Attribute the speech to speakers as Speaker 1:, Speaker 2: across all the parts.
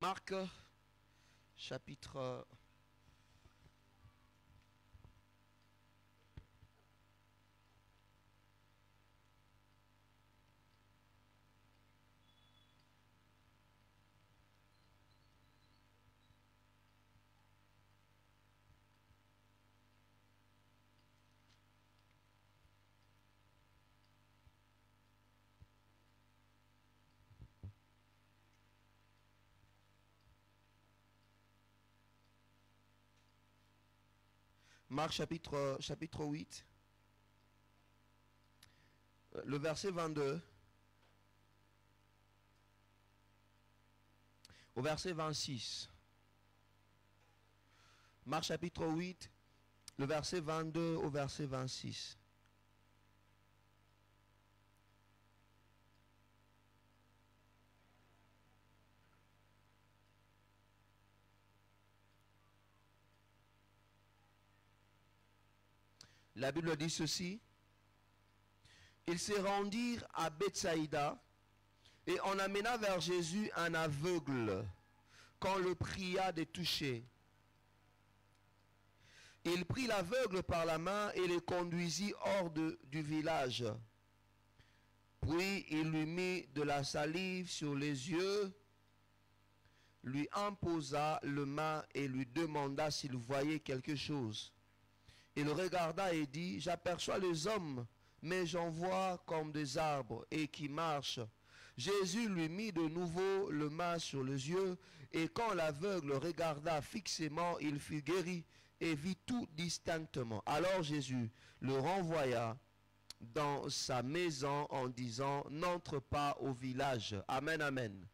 Speaker 1: Marc, chapitre Marc chapitre 8, le verset 22 au verset 26. Marc chapitre 8, le verset 22 au verset 26. La Bible dit ceci. Ils se rendirent à Bethsaïda et on amena vers Jésus un aveugle qu'on le pria de toucher. Il prit l'aveugle par la main et le conduisit hors du village. Puis il lui mit de la salive sur les yeux, lui imposa le main et lui demanda s'il voyait quelque chose. Il regarda et dit, j'aperçois les hommes, mais j'en vois comme des arbres et qui marchent. Jésus lui mit de nouveau le main sur les yeux, et quand l'aveugle regarda fixement, il fut guéri et vit tout distinctement. Alors Jésus le renvoya dans sa maison en disant, n'entre pas au village. Amen, amen.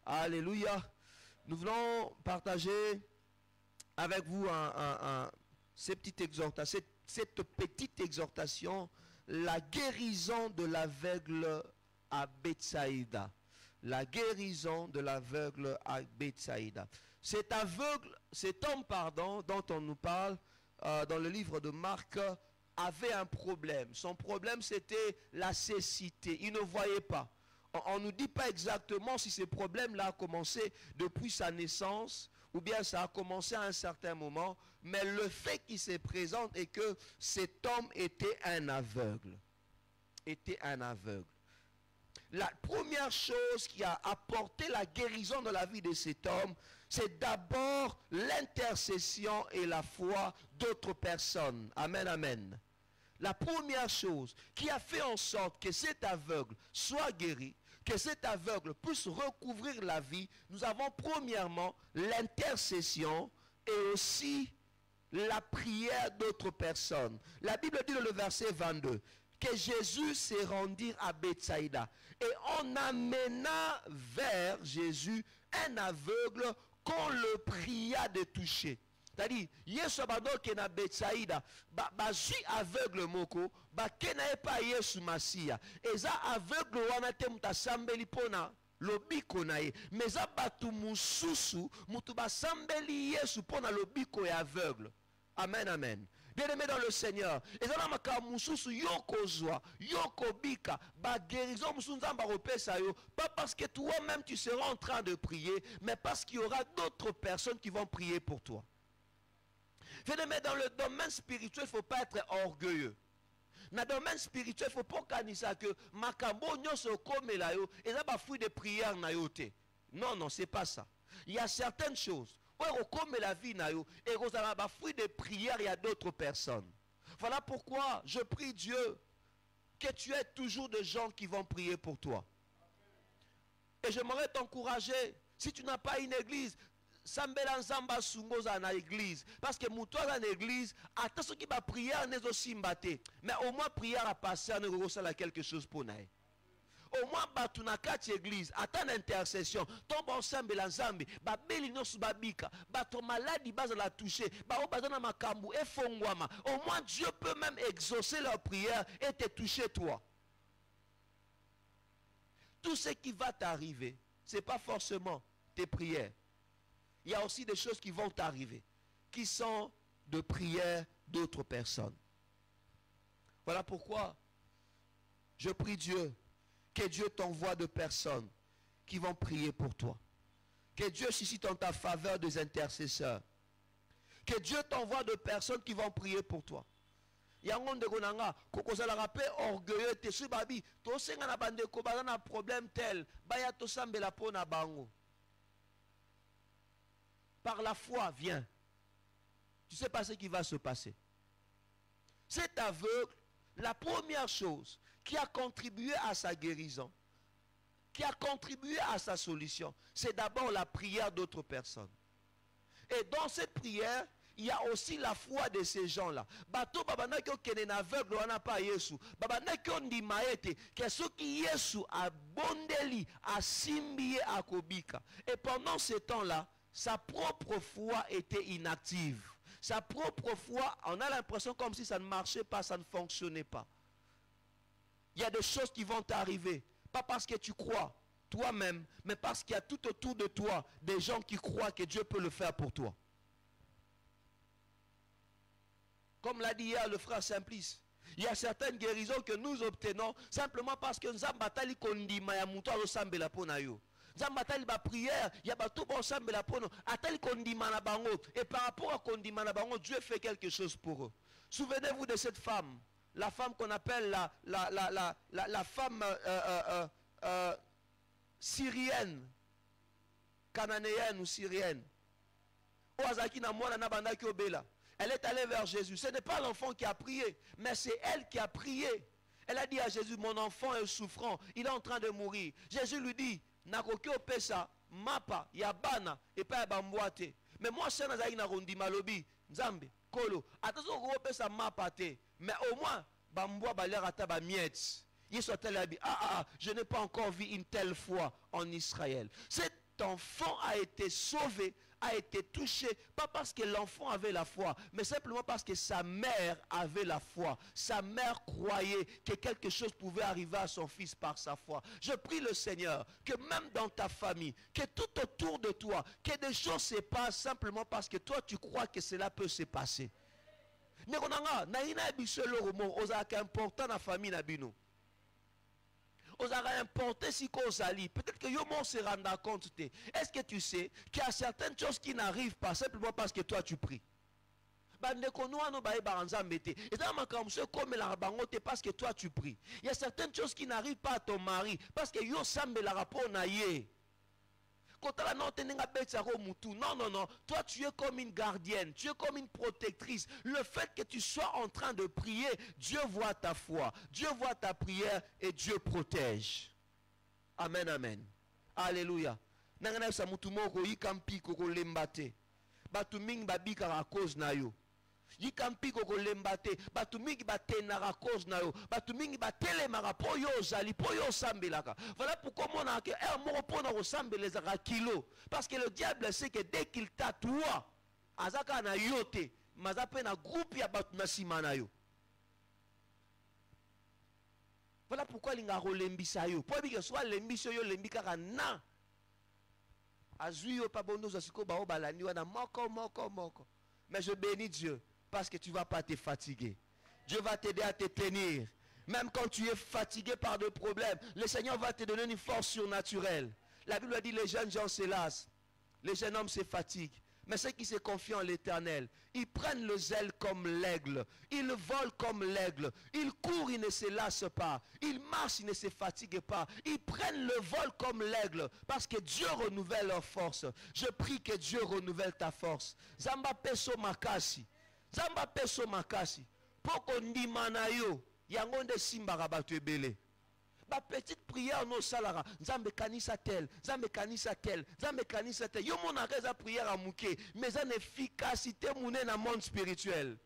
Speaker 1: Alléluia. Nous voulons partager avec vous cette petite exhortation, la guérison de l'aveugle à Bethsaïda. La guérison de l'aveugle à Bethsaïda. Cet homme, dont on nous parle dans le livre de Marc, avait un problème. Son problème, c'était la cécité. Il ne voyait pas. On ne nous dit pas exactement si ce problème-là a commencé depuis sa naissance ou bien ça a commencé à un certain moment, mais le fait qui se présente est que cet homme était un aveugle. La première chose qui a apporté la guérison dans la vie de cet homme, c'est d'abord l'intercession et la foi d'autres personnes. Amen, amen. La première chose qui a fait en sorte que cet aveugle soit guéri, que cet aveugle puisse recouvrir la vie, nous avons premièrement l'intercession et aussi la prière d'autres personnes. La Bible dit dans le verset 22 que Jésus s'est rendu à Bethsaïda et on amena vers Jésus un aveugle qu'on le pria de toucher. C'est-à-dire, Yesu abadoke na Bethsaïda, bazui aveugle moko, bakena epa Yesu Masia. Eza aveugle wana te mutasambeli pona lobiko na ye. Meza batu mususu, mutu basambeli Yesu pona lobiko ya aveugle. Amen, amen. Bien-aimé dans le Seigneur, ezala makambo mususu yoko zwa, yoko bika, ba guérison mususu nzamba repesa yo, pas parce que toi-même tu seras en train de prier, mais parce qu'il y aura d'autres personnes qui vont prier pour toi. Mais dans le domaine spirituel, il ne faut pas être orgueilleux. Dans le domaine spirituel, il ne faut pas canisa que makambo nyonso komela yo, et ça ba fruit de prière na yo te. Non, non, c'est pas ça. Il y a certaines choses. Comme la vie na yo, et ba fruit de prière, il y a d'autres personnes. Voilà pourquoi je prie Dieu que tu aies toujours des gens qui vont prier pour toi. Et j'aimerais t'encourager, si tu n'as pas une église, sambela nzamba sungoza na église, parce que moutoa dans l'église attends ce qui va prier n'est aussi mbaté, mais au moins prière à passer ne ressemble quelque chose pour naï. Au moins batu na kati église attend intercession ton bon sambela nzambe ba beli nyosu babika bato maladi baza la toucher ba o bazana makambu efongwama. Au moins Dieu peut même exaucer leur prière et te toucher toi. Tout ce qui va t'arriver, c'est pas forcément tes prières. Il y a aussi des choses qui vont t'arriver, qui sont de prières d'autres personnes. Voilà pourquoi je prie Dieu, que Dieu t'envoie de personnes qui vont prier pour toi. Que Dieu suscite en ta faveur des intercesseurs. Que Dieu t'envoie de personnes qui vont prier pour toi. Yango ndeko nanga kokozala rappel orgueilleux te su babi to senga na bande ko bana na problème tel baya to sambela pona bango. Par la foi viens. Tu sais pas ce qui va se passer. Cet aveugle, la première chose qui a contribué à sa guérison, qui a contribué à sa solution, c'est d'abord la prière d'autres personnes. Et dans cette prière, il y a aussi la foi de ces gens-là. Bato babana ki okene na aveugle wana pa Yesu. Babana ki ondima ete ke soki Yesu a bondeli a simbi a kobika. Et pendant ce temps-là, sa propre foi était inactive. Sa propre foi, on a l'impression comme si ça ne marchait pas, ça ne fonctionnait pas. Il y a des choses qui vont t'arriver, pas parce que tu crois toi-même, mais parce qu'il y a tout autour de toi des gens qui croient que Dieu peut le faire pour toi. Comme l'a dit hier le frère Simplice, il y a certaines guérisons que nous obtenons simplement parce que nous avons batali kondima ya muto alosambela pona yo. Nous avons batali ba prière, il y a bato ba osambela pona atali kondima na bango, et par rapport à kondima na bango, Dieu fait quelque chose pour eux. Souvenez-vous de cette femme, la femme qu'on appelle la femme syrienne, cananéenne ou syrienne. Oazaki na mwana na bandaki obela. Elle est allée vers Jésus. Ce n'est pas l'enfant qui a prié, mais c'est elle qui a prié. Elle a dit à Jésus, mon enfant est souffrant, il est en train de mourir. Jésus lui dit, nakoki opesa mapa yabana et pas bamboate. Mais moi c'est nazaki na rondi malobi, nzambe, kolo, attention ko opesa mapa te, mais au moins bamboa baler ata ba miette. Je n'ai pas encore vu une telle foi en Israël. Cet enfant a été sauvé, a été touché, pas parce que l'enfant avait la foi, mais simplement parce que sa mère avait la foi. Sa mère croyait que quelque chose pouvait arriver à son fils par sa foi. Je prie le Seigneur que même dans ta famille, que tout autour de toi, que des choses se passent simplement parce que toi tu crois que cela peut se passer. Important na famille na bino. Peut-être que Yomo se renda compte. Est-ce que tu sais qu'il y a certaines choses qui n'arrivent pas simplement parce que toi tu pries? Parce que toi tu pries. Il y a certaines choses qui n'arrivent pas à ton mari parce que yo sambe la rapport na ye. Non, non, non. Toi, tu es comme une gardienne. Tu es comme une protectrice. Le fait que tu sois en train de prier, Dieu voit ta foi. Dieu voit ta prière et Dieu protège. Amen, amen. Alléluia. Yikampi koko lembate batu mingi batenaka cause na yo batu mingi batelemaka po yo ozali po yo osambelaka. Voilà pourquoi mon ake moko pona kosambelezaka kilo, parce que le diable sait que dès qu'il t'a toi azaka na yo te maza pe na groupe ya batu na sima na yo. Voilà pourquoi linga rolembisa yo po bike soit lembiso yo lembikaka na azui yo pa bondo za siko ba obalani wana moko. Mais je bénis Dieu parce que tu ne vas pas te fatiguer. Dieu va t'aider à te tenir. Même quand tu es fatigué par des problèmes, le Seigneur va te donner une force surnaturelle. La Bible dit les jeunes gens se lassent, les jeunes hommes se fatiguent. Mais ceux qui se confient en l'Éternel, ils prennent le zèle comme l'aigle, ils volent comme l'aigle, ils courent, ils ne se lassent pas, ils marchent, ils ne se fatiguent pas, ils prennent le vol comme l'aigle, parce que Dieu renouvelle leur force. Je prie que Dieu renouvelle ta force. Zamba peso makasi, Zamba peso makasi, poko ndima na yo, yangonde simba rabatu ebele. Ma petite prière no salara, Nzambe kanisa tel, Nzambe kanisa tel, Nzambe kanisa tel. Yo mon arrêt prière à mouké, mais en efficacité mouné dans le monde spirituel.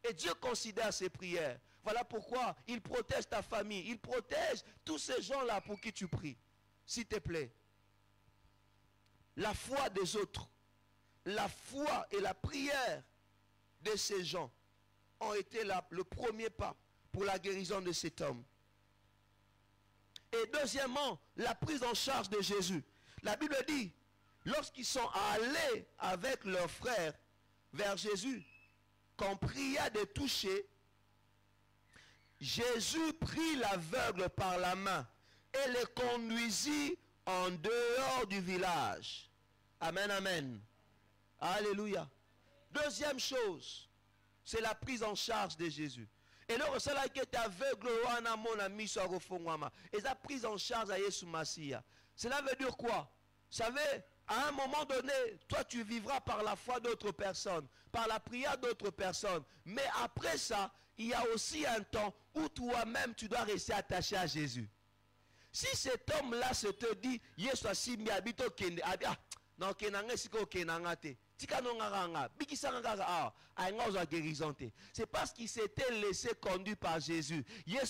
Speaker 1: Et Dieu considère ces prières. Voilà pourquoi il protège ta famille, il protège tous ces gens-là pour qui tu pries. S'il te plaît. La foi des autres, la foi et la prière de ces gens ont été le premier pas pour la guérison de cet homme. Et deuxièmement, la prise en charge de Jésus. La Bible dit, lorsqu'ils sont allés avec leurs frères vers Jésus, qu'on pria de toucher, Jésus prit l'aveugle par la main et le conduisit en dehors du village. Amen, amen. Alléluia. Deuxième chose, c'est la prise en charge de Jésus. Et là, cela qui est aveugle, et la prise en charge à Jésus Massia. Cela veut dire quoi? Vous savez, à un moment donné, toi tu vivras par la foi d'autres personnes, par la prière d'autres personnes. Mais après ça, il y a aussi un temps où toi-même tu dois rester attaché à Jésus. Si cet homme-là se te dit, Yesu asimbi habito kende, non kenanga siko kenangate. C'est parce qu'il s'était laissé conduire par Jésus. Bien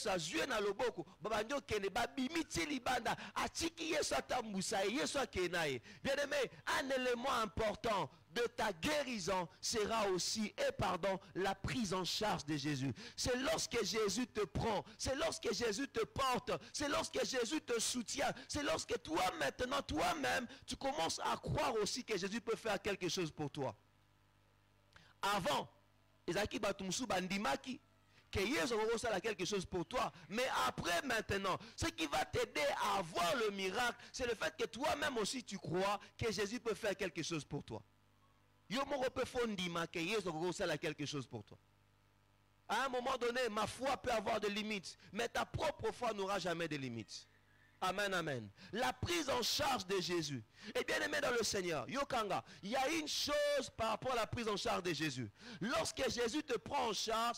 Speaker 1: aimé, un élément important de ta guérison sera aussi, la prise en charge de Jésus. C'est lorsque Jésus te prend, c'est lorsque Jésus te porte, c'est lorsque Jésus te soutient, c'est lorsque toi maintenant, toi-même, tu commences à croire aussi que Jésus peut faire quelque chose pour toi. Avant, Ezaki Batumsu Bandimaki, que Jésus va faire quelque chose pour toi. Mais après, maintenant, ce qui va t'aider à avoir le miracle, c'est le fait que toi-même aussi tu crois que Jésus peut faire quelque chose pour toi. Yo moko peut fondima que Jésus va faire quelque chose pour toi. À un moment donné, ma foi peut avoir des limites, mais ta propre foi n'aura jamais de limites. Amen, amen. La prise en charge de Jésus. Et bien aimé dans le Seigneur, Yokanga, il y a une chose par rapport à la prise en charge de Jésus. Lorsque Jésus te prend en charge,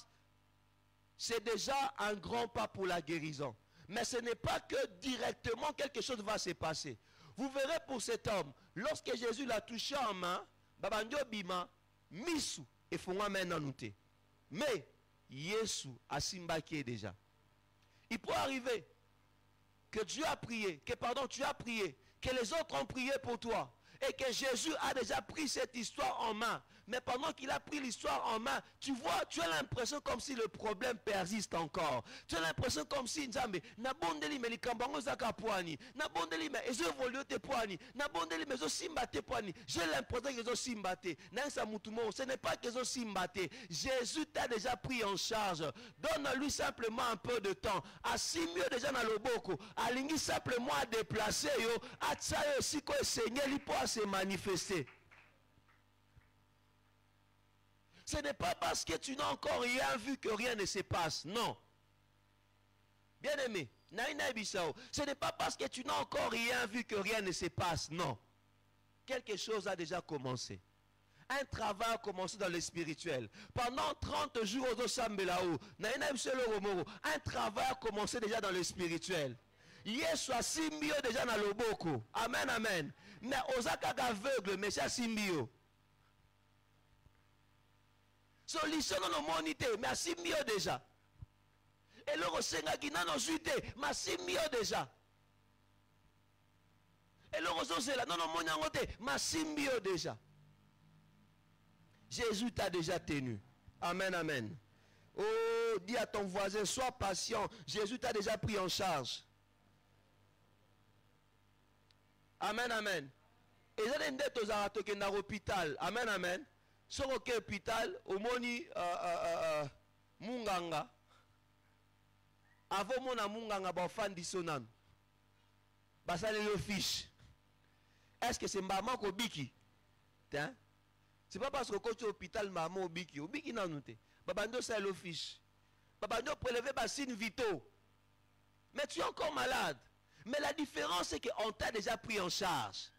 Speaker 1: c'est déjà un grand pas pour la guérison. Mais ce n'est pas que directement quelque chose va se passer. Vous verrez pour cet homme, lorsque Jésus l'a touché en main, Babandio Bima, Misu, et Fonga Menanouté. Mais, Yesu a Simbaki déjà. Il peut arriver que Dieu a prié, tu as prié, que les autres ont prié pour toi, et que Jésus a déjà pris cette histoire en main. Mais pendant qu'il a pris l'histoire en main, tu vois, tu as l'impression comme si le problème persiste encore. Tu as l'impression comme si Nzambe, nabondeli me likambango zaka poani, nabondeli me ezo evolue te poani, nabondeli me ezo simbate poani. J'ai l'impression que ezo simbate. Nansa mutumo, ce n'est pas que ezo simbate. Jésus t'a déjà pris en charge. Donne-lui simplement un peu de temps. Assimio déjà dans le boko, alingi simplement à déplacer yo, atsayo siko Seigneur li pour se manifester. Ce n'est pas parce que tu n'as encore rien vu que rien ne se passe. Non. Bien aimé, ce n'est pas parce que tu n'as encore rien vu que rien ne se passe. Non. Quelque chose a déjà commencé. Un travail a commencé dans le spirituel. Pendant 30 jours, un travail a commencé déjà dans le spirituel. Yesu a simbio déjà dans le boko. Amen, amen. Mais osaka aveugle, mais c'est simbio. Solution non monité, mais simbio déjà. Et le resengaki non suite, mais simbio déjà. Et le resengela non monyangote, mais simbio déjà. Jésus t'a déjà tenu. Amen, amen. Oh, dis à ton voisin, sois patient. Jésus t'a déjà pris en charge. Amen, amen. Et vous avez des hôpital. Amen, amen. Sur le hôpital, au moni Munganga. Avant mon Munganga, ba fan dissonant. Basale le fiche. Est-ce que c'est maman ko biki? Hein? C'est pas parce que quand tu es à l'hôpital, maman au biki n'a noté. Babando c'est le fiche. Babando prélevé bassine vito. Mais tu es encore malade. Mais la différence c'est qu'on t'a déjà pris en charge.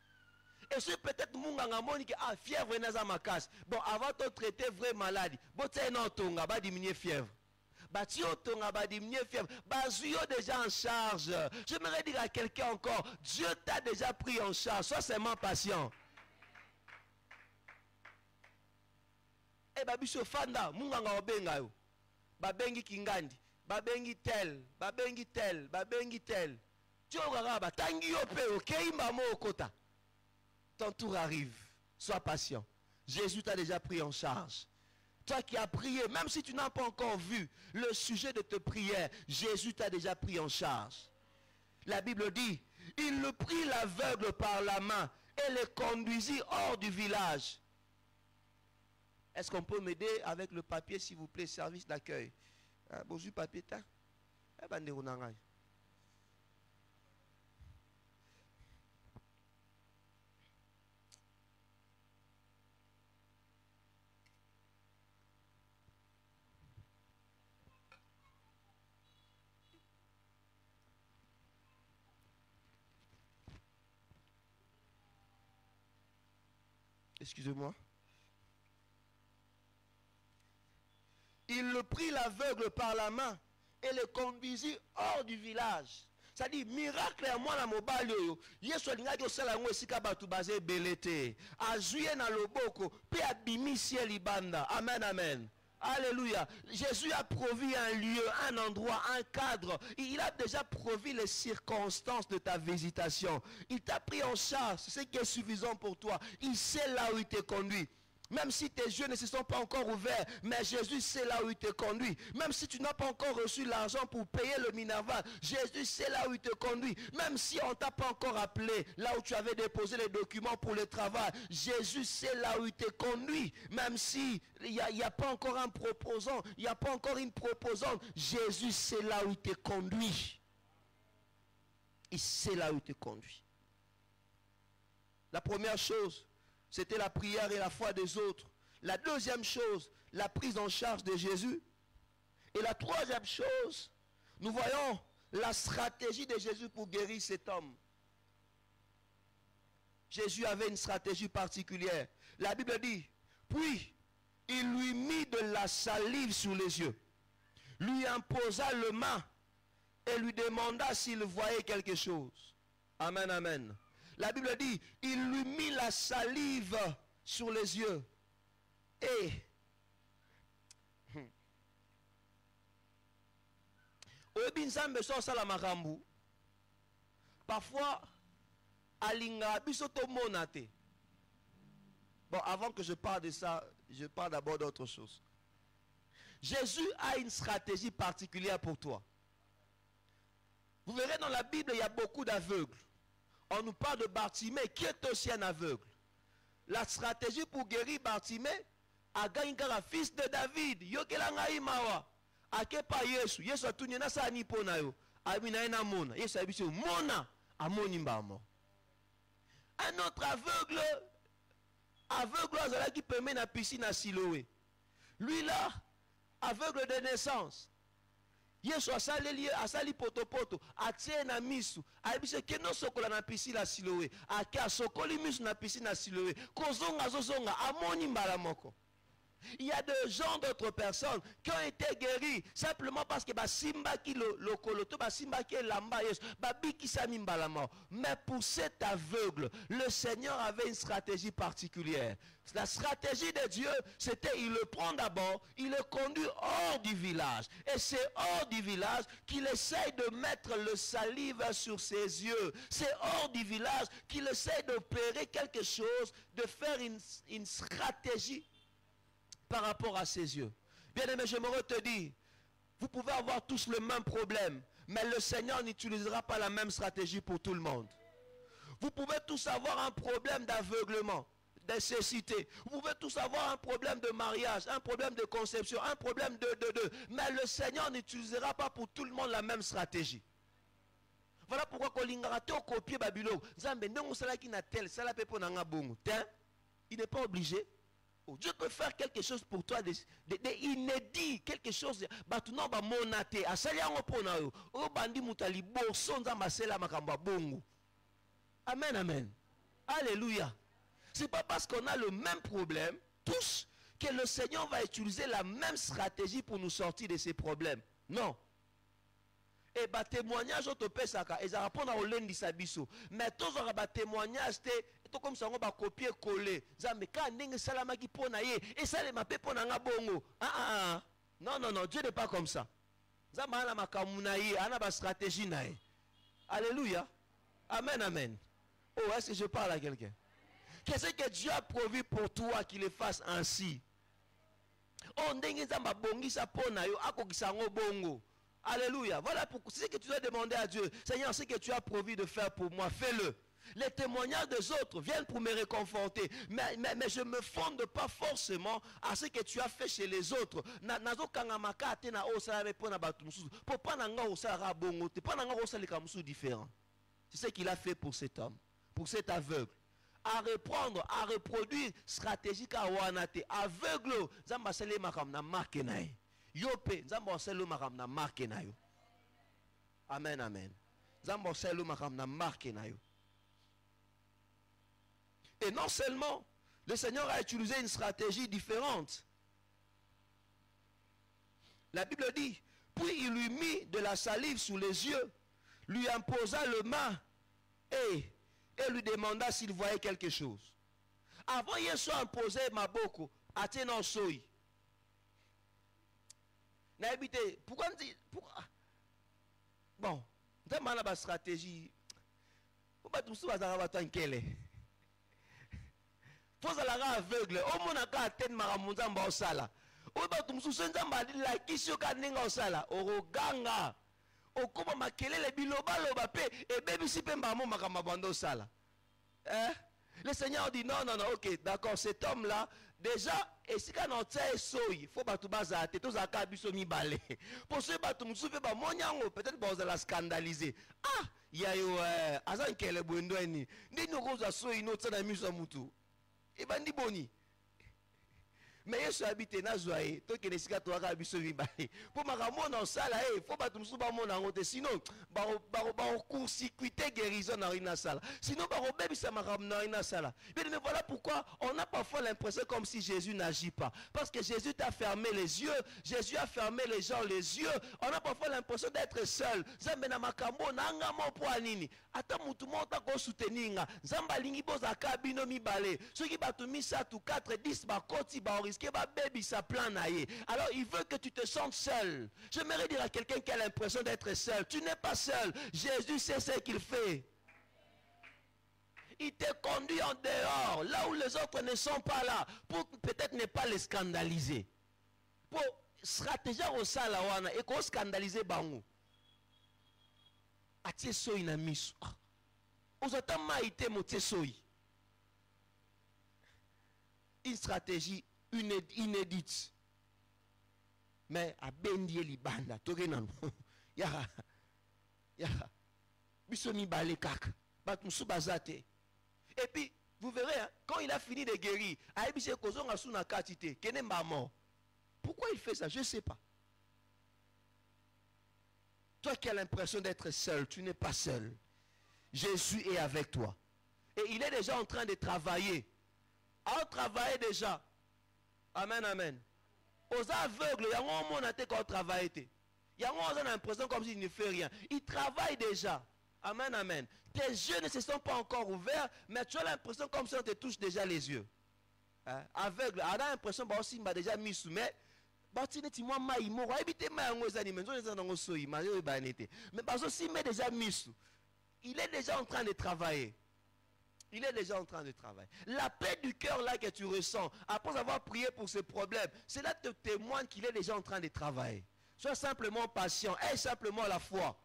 Speaker 1: Et c'est peut-être Munganga moni que fièvre n'a ma casse. Bon, avant de traiter vraie maladie, bon tu non tonga ba diminuer fièvre. Bah tu tonga ba diminuer fièvre. Bah Zuyo déjà en charge. J'aimerais dire à quelqu'un encore, Dieu t'a déjà pris en charge. Sois seulement patient. Et babiso fanda Munganga obenga yo. Babengi kingandi, babengi tel. Tu auras ba tangi yo pe OK mamo okota. Ton tour arrive. Sois patient. Jésus t'a déjà pris en charge. Toi qui as prié, même si tu n'as pas encore vu le sujet de ta prière, Jésus t'a déjà pris en charge. La Bible dit, il le prit l'aveugle par la main et le conduisit hors du village. Est-ce qu'on peut m'aider avec le papier, s'il vous plaît, service d'accueil? Bonjour, papier, ta. Excusez-moi. Il le prit l'aveugle par la main et le conduisit hors du village. C'est-à-dire, miracle à moi, la mobile, yesu alingaki osala yango esika batu baze belete. Azuye na loboko, pe abimisi libanda. Amen, amen. Alléluia. Jésus a provu un lieu, un endroit, un cadre. Il a déjà provu les circonstances de ta visitation. Il t'a pris en charge, c'est ce qui est suffisant pour toi. Il sait là où il te conduit. Même si tes yeux ne se sont pas encore ouverts, mais Jésus sait là où il te conduit. Même si tu n'as pas encore reçu l'argent pour payer le Minerval, Jésus sait là où il te conduit. Même si on ne t'a pas encore appelé, là où tu avais déposé les documents pour le travail, Jésus sait là où il te conduit. Même si il n'y a pas encore un proposant, il n'y a pas encore une proposante, Jésus sait là où il te conduit. Il sait là où il te conduit. La première chose, c'était la prière et la foi des autres. La deuxième chose, la prise en charge de Jésus. Et la troisième chose, nous voyons la stratégie de Jésus pour guérir cet homme. Jésus avait une stratégie particulière. La Bible dit, puis il lui mit de la salive sur les yeux, lui imposa le main et lui demanda s'il voyait quelque chose. Amen, amen. La Bible dit, il lui mit la salive sur les yeux. Et parfois, alinga bisoto monate. Bon, avant que je parle de ça, je parle d'abord d'autre chose. Jésus a une stratégie particulière pour toi. Vous verrez dans la Bible, il y a beaucoup d'aveugles. On nous parle de Bartimée, qui est aussi un aveugle. La stratégie pour guérir Bartimée, Agaïnkara, fils de David, Yokelanga Imawa, Akepa Yesu, Yesu a tout n'a sa ni pona yo, Amina ena mona, Yesu a bisu mona, Amonimba mo. Un autre aveugle, Azala qui permet la piscine à Siloé. Lui là, aveugle de naissance. Yesu asali potopoto atie na misu aibise keno sokola na piscine na Siloé ake asokoli misu na piscine na Siloé kozonga zozonga amoni mbala moko. Il y a de gens d'autres personnes qui ont été guéris simplement parce que basimba ki le koloto basimba ki lamba Yesu babiki sami mbala moko. Mais pour cet aveugle, le Seigneur avait une stratégie particulière. La stratégie de Dieu, c'était il le prend d'abord, il le conduit hors du village. Et c'est hors du village qu'il essaye de mettre le salive sur ses yeux. C'est hors du village qu'il essaye d'opérer quelque chose, de faire une stratégie par rapport à ses yeux. Bien aimé, j'aimerais te dire, vous pouvez avoir tous le même problème, mais le Seigneur n'utilisera pas la même stratégie pour tout le monde. Vous pouvez tous avoir un problème d'aveuglement, de cécité. Vous pouvez tous avoir un problème de mariage, un problème de conception, un problème de. Mais le Seigneur n'utilisera pas pour tout le monde la même stratégie. Voilà pourquoi quand l'ingaraté au copier Babylone, il n'est pas obligé. Dieu peut faire quelque chose pour toi d'inédit, quelque chose. Amen, amen. Alléluia. C'est pas parce qu'on a le même problème, tous, que le Seigneur va utiliser la même stratégie pour nous sortir de ces problèmes. Non. Et bah témoignage au topé saka, et ça répond à Olendi Sabiso. Mais tous aura bah témoignage, tout comme ça on va copier coller. Zambe ka ndenge salama ki pona ye, et ça les mapé pona nga bongo. Non non non, Dieu n'est pas comme ça. Zambe ana makamuna ye, ana ba stratégie na ye. Alléluia. Amen amen. Oh, est-ce que je parle à quelqu'un? Qu'est-ce que Dieu a prévu pour toi qu'il le fasse ainsi? Oh, ndenge zamba bongi sa pona yo, akokisa ngo bongo. Alléluia. Voilà pourquoi c'est ce que tu dois demander à Dieu. Seigneur, ce que tu as prévu de faire pour moi, fais-le. Les témoignages des autres viennent pour me réconforter. Mais je ne me fonde pas forcément à ce que tu as fait chez les autres. C'est ce qu'il a fait pour cet homme, pour cet aveugle. À reprendre, à reproduire stratégique à Wanate. Aveugle, Zambasele Makam na marque nae. Yope, Zambasele Makam na marque nae. Amen, amen. Zambasele Makam na marque nae. Et non seulement le Seigneur a utilisé une stratégie différente. La Bible dit, puis il lui mit de la salive sous les yeux, lui imposa le main et lui demanda s'il voyait quelque chose. Avant il soit imposé maboko, attenant soyi. Pourquoi bon, c'est ma stratégie. Pourquoi tout ça va être inquiet? Faut ça la aveugle. Au moins on a atteint maramunzamba au sala. Au bas tout ça nzamba la kisio kaninga au sala. Oroganga. Okoma makelele biloba loba pe et baby si pe mbamo makamabando au sala. Le Seigneur dit non, non, non, ok, d'accord, cet homme-là, déjà, et si quand on tient il faut que tu bases tous à kabiso mi balé. Pour ce que tu me souviens, peut-être que vous allez scandaliser. Ah, il y a eu, azan kele bwendweni, ni nous rose soyi no tsana miso mutu. Et ben di boni. Mais Yesu habite na zoye, to ke nesika to aka biso mi balé. Pour makamona sala, faut pas tu me souba mona ngote, sinon ba court-circuiter guérison na rina sala. Sinon ba robebi sa makamna rina sala. Mais voilà pourquoi on a parfois l'impression comme si Jésus n'agit pas. Parce que Jésus t'a fermé les yeux, Jésus a fermé les gens les yeux. On a parfois l'impression d'être seul. Zambe na makambo na ngamo po anini. Ata mutu monta ko soutenir. Zamba lingi boza ka bino mi balé. Ceux qui ba tu mi sa tu 4 10 ba koti ba risquer ba baby sa plan naie. Alors il veut que tu te sentes seul. J'aimerais dire à quelqu'un qui a l'impression d'être seul, tu n'es pas seul. Jésus sait ce qu'il fait. Il te conduit en dehors, là où les autres ne sont pas là, pour peut-être ne pas les scandaliser. Pour stratégie au sala wana et qu'on scandaliser bango. Atie soyi na miso. Ozata maïté motie soyi. Une stratégie inédite. Mais à bendie libanda, togenan. Ya bisoni balé kak. Bat musu bazate. Et puis vous verrez hein, quand il a fini de guérir, aibise kozonga suna katite, kene mort. Pourquoi il fait ça? Je ne sais pas. Toi qui as l'impression d'être seul, tu n'es pas seul. Jésus est avec toi. Et il est déjà en train de travailler. On travaille déjà. Amen, amen. Aux aveugles, il y a un moment où on travaille. Il y a un moment où on a l'impression comme s'il ne fait rien. Il travaille déjà. Amen, amen. Tes yeux ne se sont pas encore ouverts, mais tu as l'impression comme si on te touche déjà les yeux. Hein? Aveugle, on a l'impression que aussi m'a déjà mis sous mais déjà mis sous. Il est déjà en train de travailler. Il est déjà en train de travailler. La paix du cœur là que tu ressens, après avoir prié pour ce problème, cela te témoigne qu'il est déjà en train de travailler. Sois simplement patient, aie simplement la foi.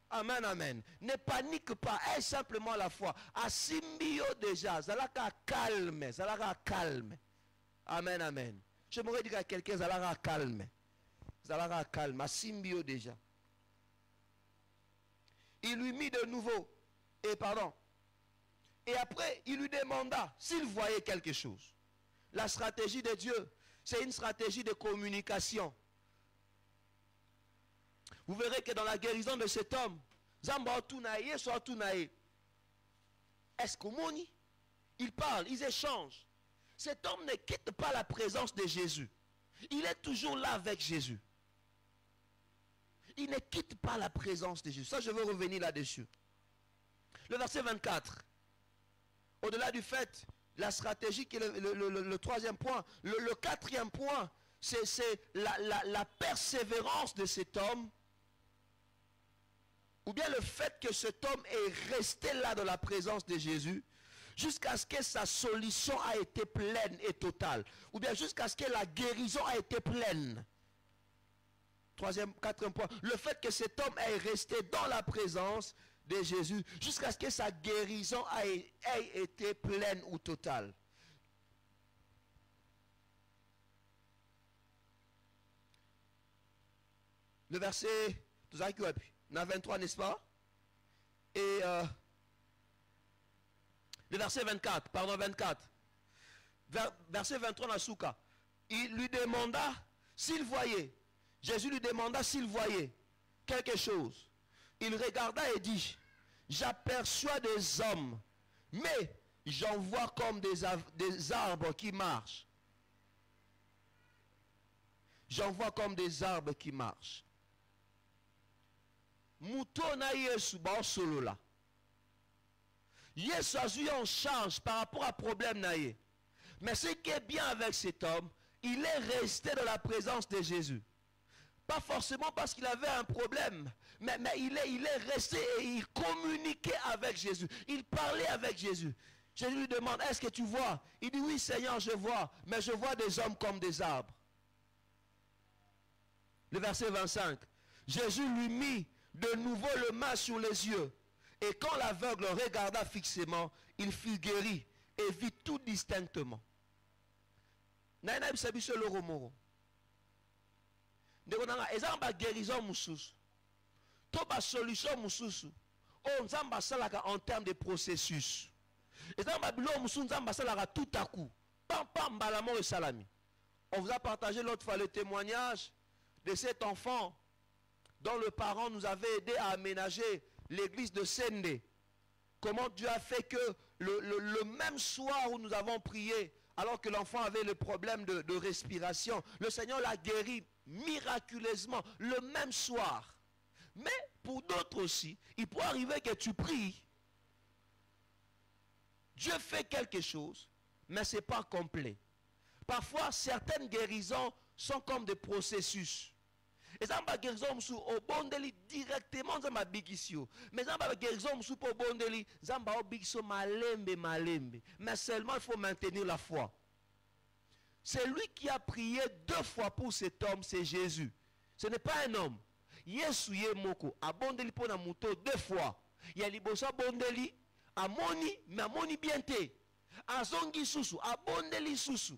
Speaker 1: Amen, amen. Ne panique pas, aie simplement la foi. Asimbio déjà, zalaka calme, zalaka calme. Amen, amen. J'aimerais dire à quelqu'un, zalaka calme. Zalaka calme, asimbio déjà. Il lui mit de nouveau, et après, il lui demanda s'il voyait quelque chose. La stratégie de Dieu, c'est une stratégie de communication. Vous verrez que dans la guérison de cet homme, est-ce qu'on il parle, ils échangent. Cet homme ne quitte pas la présence de Jésus. Il est toujours là avec Jésus. Il ne quitte pas la présence de Jésus. Ça, je veux revenir là-dessus. Le verset 24. Au-delà du fait, la stratégie qui est le troisième point. Le quatrième point, c'est la persévérance de cet homme. Ou bien le fait que cet homme est resté là dans la présence de Jésus jusqu'à ce que sa solution a été pleine et totale. Ou bien jusqu'à ce que la guérison a été pleine. Quatrième point. Le fait que cet homme est resté dans la présence de Jésus jusqu'à ce que sa guérison ait été pleine ou totale. Le verset 23, n'est-ce pas? Et le verset 24, pardon, 24. Verset 23 dans Souka. Il lui demanda s'il voyait. Jésus lui demanda s'il voyait quelque chose. Il regarda et dit, j'aperçois des hommes, mais j'en vois comme des arbres qui marchent. J'en vois comme des arbres qui marchent. Mouton na Yesu ba solo là. Yesu a eu en charge par rapport à problème naïe. Mais ce qui est bien avec cet homme, il est resté dans la présence de Jésus. Pas forcément parce qu'il avait un problème, mais il est resté et il communiquait avec Jésus. Il parlait avec Jésus. Jésus lui demande, est-ce que tu vois? Il dit, oui Seigneur, je vois, mais je vois des hommes comme des arbres. Le verset 25, Jésus lui mit de nouveau le main sur les yeux. Et quand l'aveugle regarda fixement, il fut guéri et vit tout distinctement. Naina bisabiso le romoro. Ndeko nanga ezamba guérison mususu. To ba solution mususu. O nzamba salaka en termes de processus. Ezamba bilo mususu nzamba salaka tout à coup. Pam pam balamo et salami. On vous a partagé l'autre fois le témoignage de cet enfant dont le parent nous avait aidé à aménager l'église de Sende. Comment Dieu a fait que le même soir où nous avons prié, alors que l'enfant avait le problème de respiration, le Seigneur l'a guéri miraculeusement le même soir. Mais pour d'autres aussi, il peut arriver que tu pries, Dieu fait quelque chose, mais ce n'est pas complet. Parfois, certaines guérisons sont comme des processus. Et ça va guérison au bondeli directement dans ma bigisio. Mais ça va guérison pour bondeli, ça va bigisio malembe. Mais seulement il faut maintenir la foi. C'est lui qui a prié 2 fois pour cet homme, c'est Jésus. Ce n'est pas un homme. Yesu ye moko abondeli pour na muto 2 fois. Il y a libosa bondeli amoni mais amoni bien te. Azongi susu abondeli susu.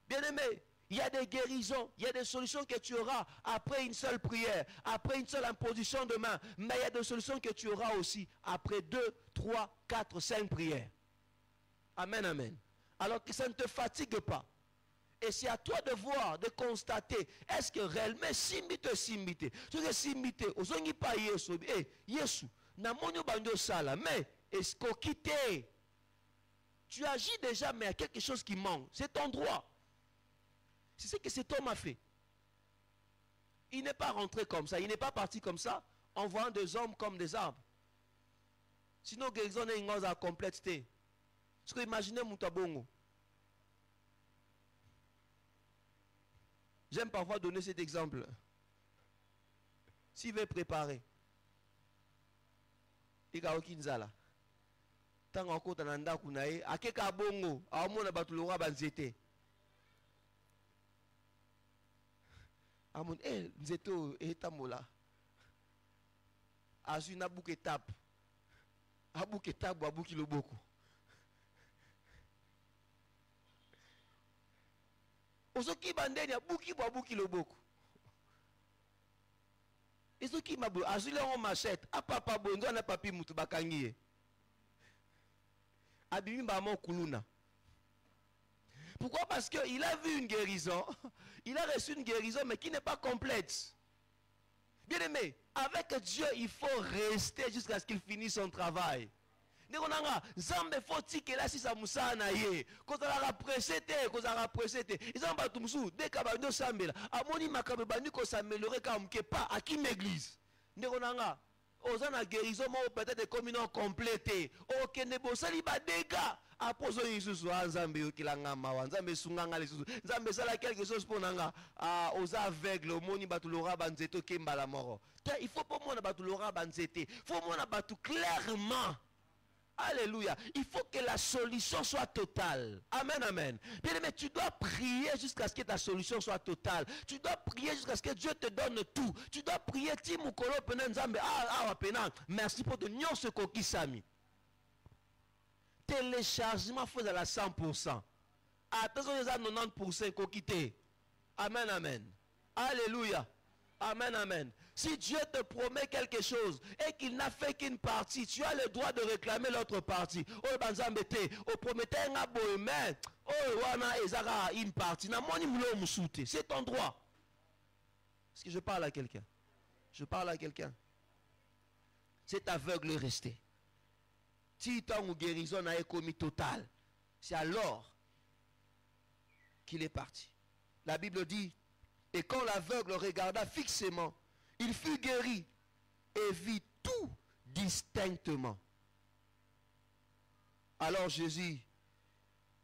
Speaker 1: Bien aimé, il y a des guérisons, il y a des solutions que tu auras après une seule prière, après une seule imposition de main. Mais il y a des solutions que tu auras aussi après 2, 3, 4, 5 prières. Amen, amen. Alors que ça ne te fatigue pas. Et c'est à toi de voir, de constater, est-ce que réellement simbite. Tu que simbite, ozongi pa Yesu, Yesu, na monyo bando sala, mais est-ce qu'on quitte? Tu agis déjà, mais il y a quelque chose qui manque. C'est ton droit. C'est ce que cet homme a fait. Il n'est pas rentré comme ça. Il n'est pas parti comme ça en voyant des hommes comme des arbres. Sinon, guérison est une chose à compléter. Parce que imaginez Moutabongo. J'aime parfois donner cet exemple. S'il veut préparer, il y a aucun zala. Tant qu'on a un ndaku nae, akeka bongo, a omona batulora banzete. Amon nzeto etamola. Azu na bouke tap. Abouke tap abouki loboko. Osoki bandeni abuki abouki loboko. Esoki mabu azule en machette, apapa bondo na papi mutu bakangiye. Abimi ba mon kuluna. Pourquoi? Parce qu'il a vu une guérison, il a reçu une guérison, mais qui n'est pas complète. Bien aimé, avec Dieu, il faut rester jusqu'à ce qu'il finisse son travail. Zambe foti que là si ça moussa na ye, quand on a pressé, ils ont battu moussou, dès qu'on a sambela, amoni makabe banu ko s'améliorer comme que pas à qui m'église. Ndekonanga, ozana guérison peut-être comme une complété. OK, ne bosali ba dégâts. Aposo Yesu Nzambe okilanga mawa Nzambe sunganga lisusu Nzambe sala quelque chose pour nanga aux aveugles omoni batulora banzeto kembala moro. Il faut pas mona batulora banzete. Faut mona batu clairement. Alléluia. Il faut que la solution soit totale. Amen, amen. Bien aimé, tu dois prier jusqu'à ce que ta solution soit totale. Tu dois prier jusqu'à ce que Dieu te donne tout. Tu dois prier Timukolo Pena Nzambe. Merci pour te nyon ce coquille sami. Téléchargement faut à la 100%. Attention, il y a 90% qu'on quitte. Amen, amen. Alléluia. Amen, amen. Si Dieu te promet quelque chose et qu'il n'a fait qu'une partie, tu as le droit de réclamer l'autre partie. Oh, banzambete, oh, promettez un abo, mais, oh, wana ezara une partie. C'est ton droit. Est-ce que je parle à quelqu'un? Je parle à quelqu'un. C'est aveugle resté. Titan ou guérison a commis total. C'est alors qu'il est parti. La Bible dit, et quand l'aveugle regarda fixement, il fut guéri et vit tout distinctement. Alors Jésus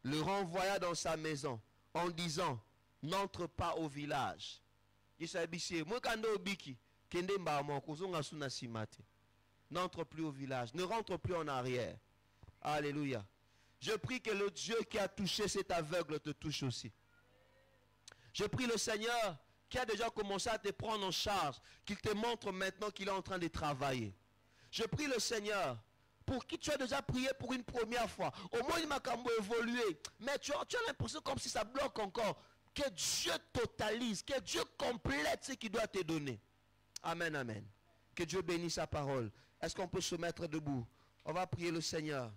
Speaker 1: le renvoya dans sa maison en disant, n'entre pas au village. N'entre plus au village, ne rentre plus en arrière. Alléluia. Je prie que le Dieu qui a touché cet aveugle te touche aussi. Je prie le Seigneur qui a déjà commencé à te prendre en charge, qu'il te montre maintenant qu'il est en train de travailler. Je prie le Seigneur pour qui tu as déjà prié pour une première fois. Au moins il m'a évolué, mais tu as l'impression comme si ça bloque encore. Que Dieu totalise, que Dieu complète ce qu'il doit te donner. Amen, amen. Que Dieu bénisse sa parole. Est-ce qu'on peut se mettre debout? On va prier le Seigneur.